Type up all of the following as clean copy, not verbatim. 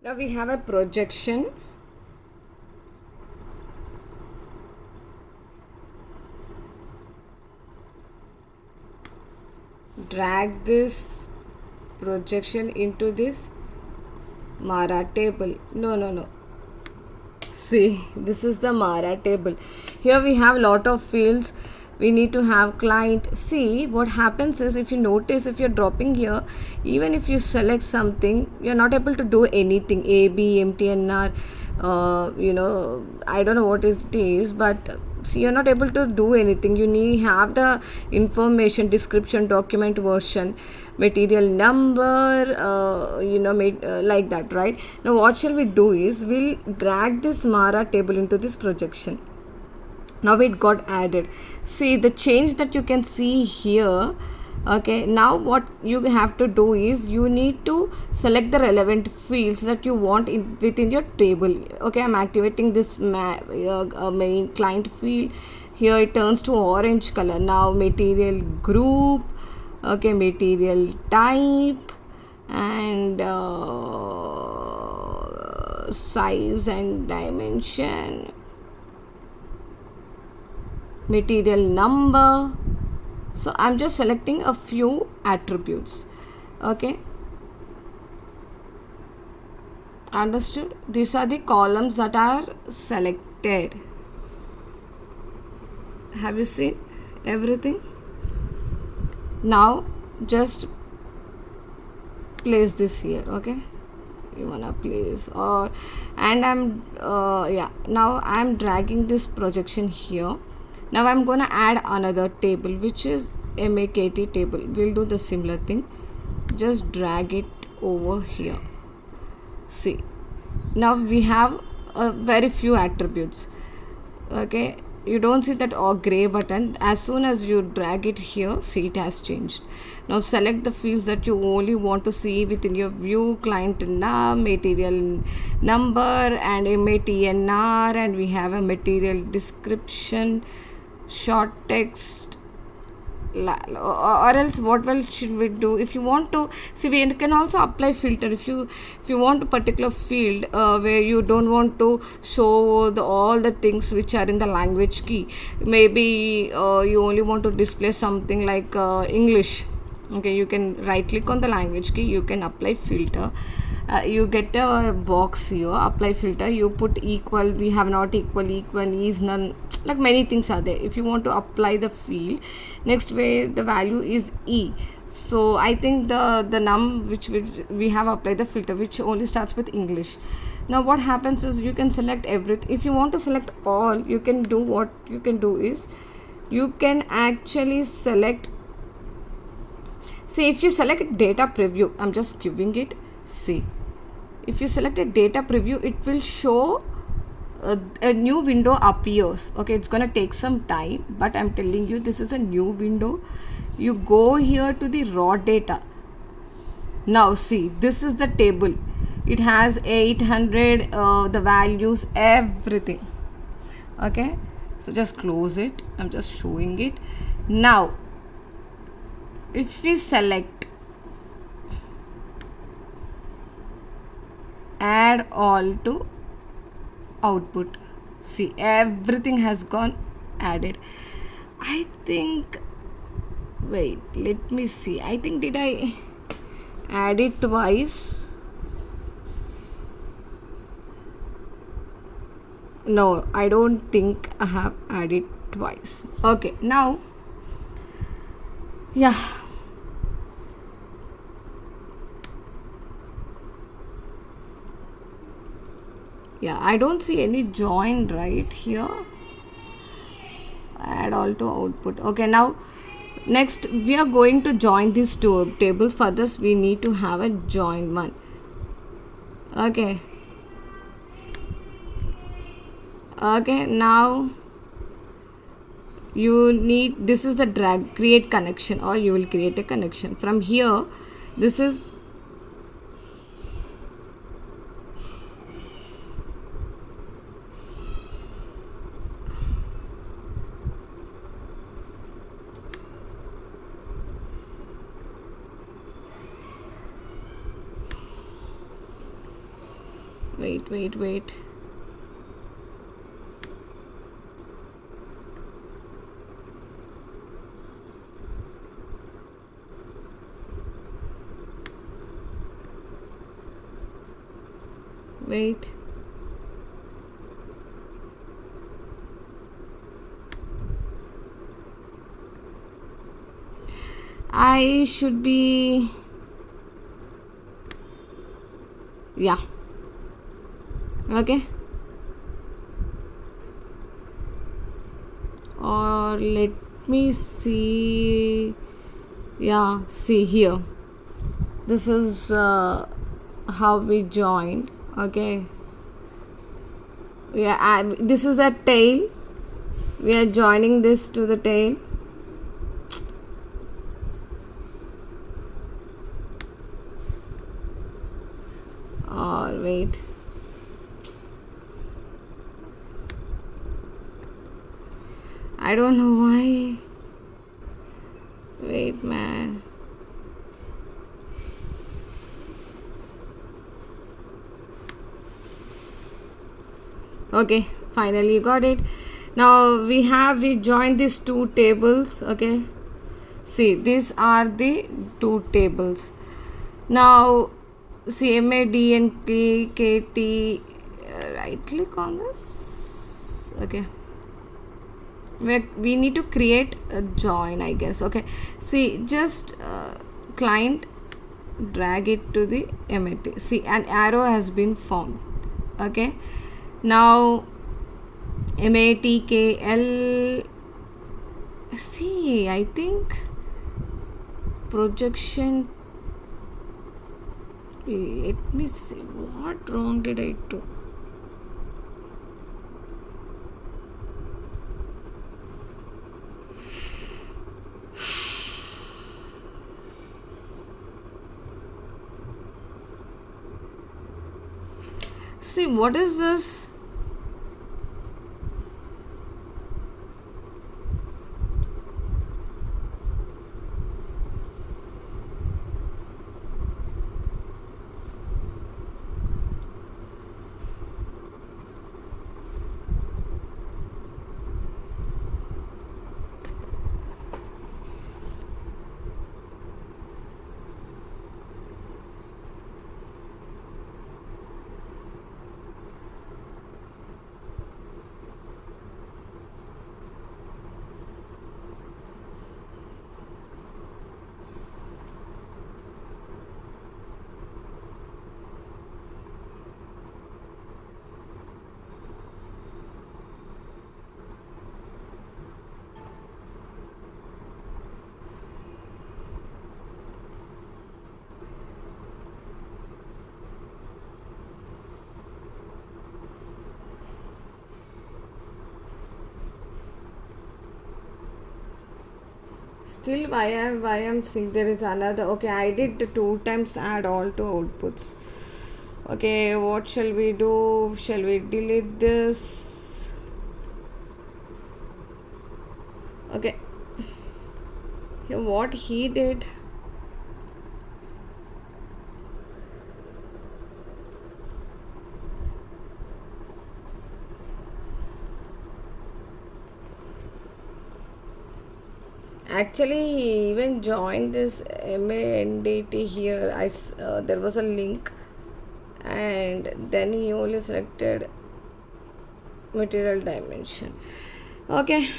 Now we have a projection. Drag this projection into this Mara table. No. See, this is the Mara table. Here we have lot of fields. We need to have client. See, what happens is, if you notice, if you're dropping here, even if you select something, you're not able to do anything. A, B, MTNR, I don't know what it is, but see, you're not able to do anything. You need have the information, description, document version, material number, like that, right? Now what shall we do is, we'll drag this Mara table into this projection. Now it got added. See the change that you can see here. Okay, now what you have to do is, you need to select the relevant fields that you want within your table. Okay, I'm activating this main client field. Here it turns to orange color. Now material group, okay, material type, and size and dimension, material number. So I'm just selecting a few attributes. Okay, understood? These are the columns that are selected. Have you seen everything? Now just place this here. Okay, you wanna place, or and I'm now I'm dragging this projection here. Now I'm gonna add another table, which is MAKT table. We'll do the similar thing. Just drag it over here. See, now we have very few attributes. Okay, you don't see that gray button. As soon as you drag it here, see, it has changed. Now select the fields that you only want to see within your view. Client name, material number, and MATNR, and we have a material description, short text, or else what should we do? If you want to see, we can also apply filter. If you want a particular field where you don't want to show all the things which are in the language key, maybe you only want to display something like English. Okay, you can right click on the language key, you can apply filter. You get a box here, apply filter, you put equal, we have not equal, is none, like many things are there. If you want to apply the field, next way the value is E. So I think the num which we have applied the filter, which only starts with English. Now what happens is, you can select everything. If you want to select all, you can do, what you can do is, you can actually select. See, if you select data preview, I'm just giving it. See, if you select a data preview, it will show a new window appears. Okay, it's gonna take some time, but I'm telling you, this is a new window. You go here to the raw data. Now see, this is the table. It has 800 the values, everything. Okay, so just close it. I'm just showing it now. If we select add all to output, see, everything has gone added. I think, wait, let me see, I think, did I add it twice? No, I don't think I have added twice. Okay, now yeah, I don't see any join right here. Add all to output. Okay, now next we are going to join these two tables. For this we need to have a join one. Okay, now you need, this is the drag, create connection, or you will create a connection from here. This is Wait, wait, wait. Wait. I should be. Yeah. Okay. Or let me see. Yeah, see here. This is how we joined. Okay. Yeah, this is a tail. We are joining this to the tail. Or wait. I don't know why. Wait, man. Okay, finally got it. Now we joined these two tables. Okay, see, these are the two tables. Now see, MAD and KT, right click on this. Okay, we need to create a join, I guess. Okay, see, just client, drag it to the MAT. See, an arrow has been formed. Okay, now MATKL. See, I think projection. Let me see, what wrong did I do? See, what is this? Still, why I'm seeing there is another. Okay, I did the 2 times add all to outputs. Okay, what shall we do? Shall we delete this? Okay, here what he did. Actually, he even joined this MANDT here. There was a link, and then he only selected material dimension. Okay,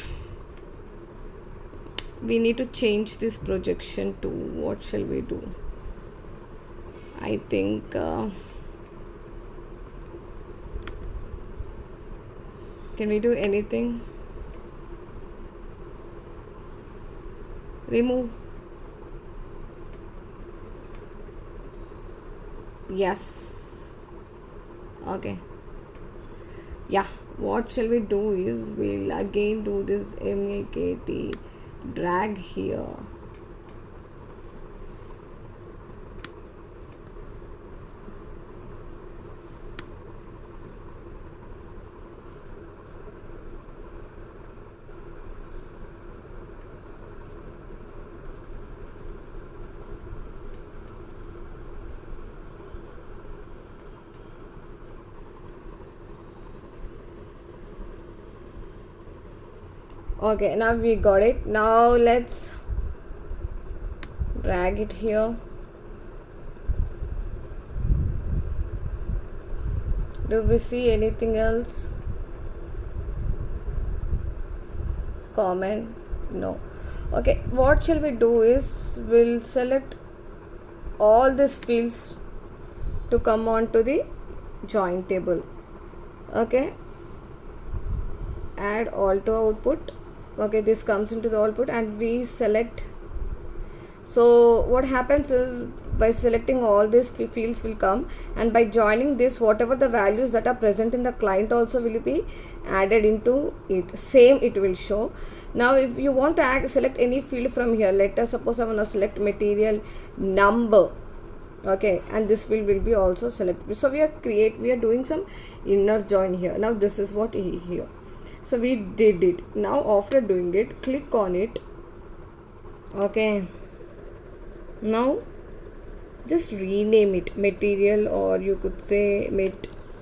we need to change this projection to what shall we do? I think can we do anything? Remove. Yes. Okay. Yeah, what shall we do is we'll again do this MAKT drag here. Okay, now we got it. Now let's drag it here. Do we see anything else? Comment? No. Okay, what shall we do is we'll select all these fields to come on to the join table. Okay, add all to output. Okay, this comes into the output and we select. So what happens is by selecting all these fields will come, and by joining this, whatever the values that are present in the client also will be added into it. Same it will show. Now if you want to select any field from here, let us suppose I want to select material number. Okay, and this field will be also selected. So we are doing some inner join here. Now this is what here. So we did it. Now after doing it, click on it. Okay, now just rename it material, or you could say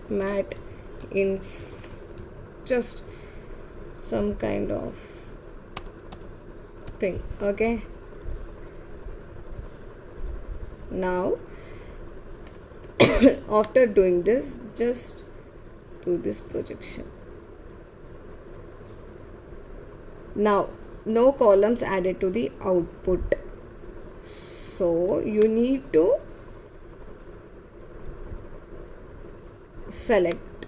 mat inf, just some kind of thing. Okay, now after doing this, just do this projection. Now no columns added to the output, so you need to select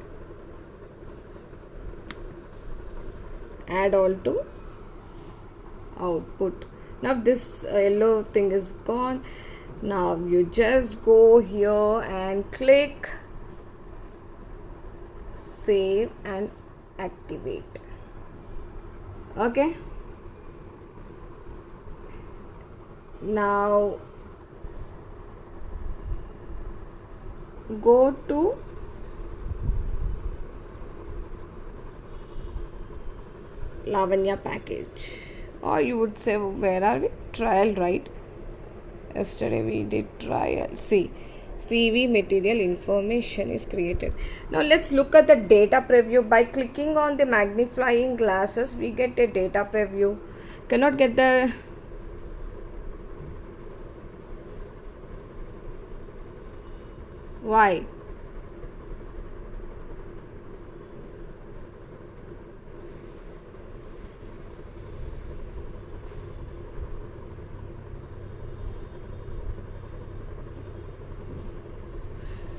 add all to output. Now this yellow thing is gone. Now you just go here and click save and activate. Okay, now go to Lavanya package, or you would say, where are we? Trial, right? Yesterday we did trial. See, CV material information is created. Now let's look at the data preview. By clicking on the magnifying glasses, we get a data preview. Cannot get the why?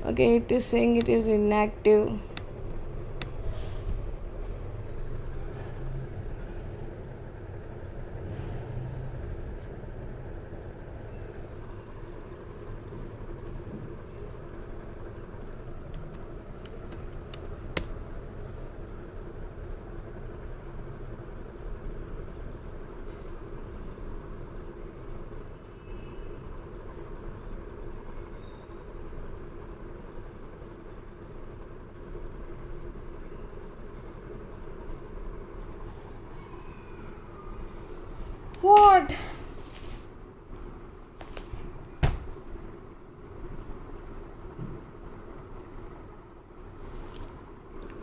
Okay, it is saying it is inactive. What?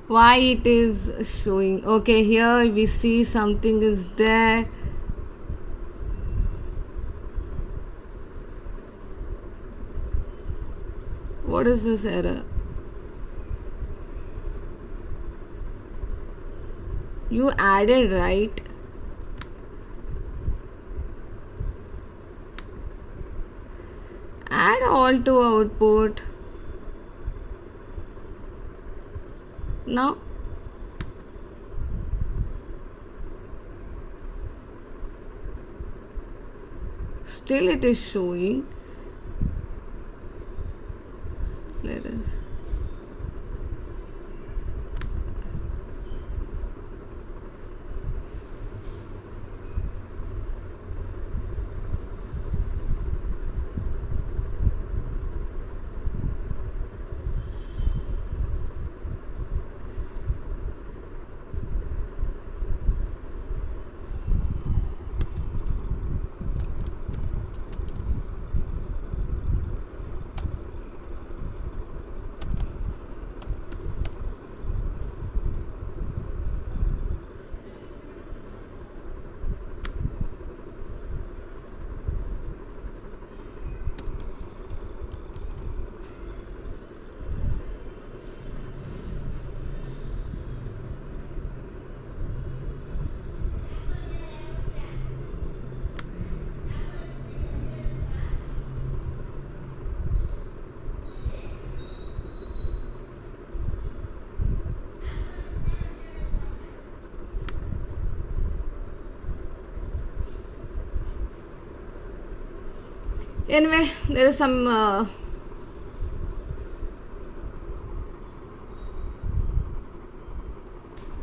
Why it is showing? Okay, here we see something is there. What is this error? You added, right? Add all to output. Now still it is showing. Let us Anyway, there is some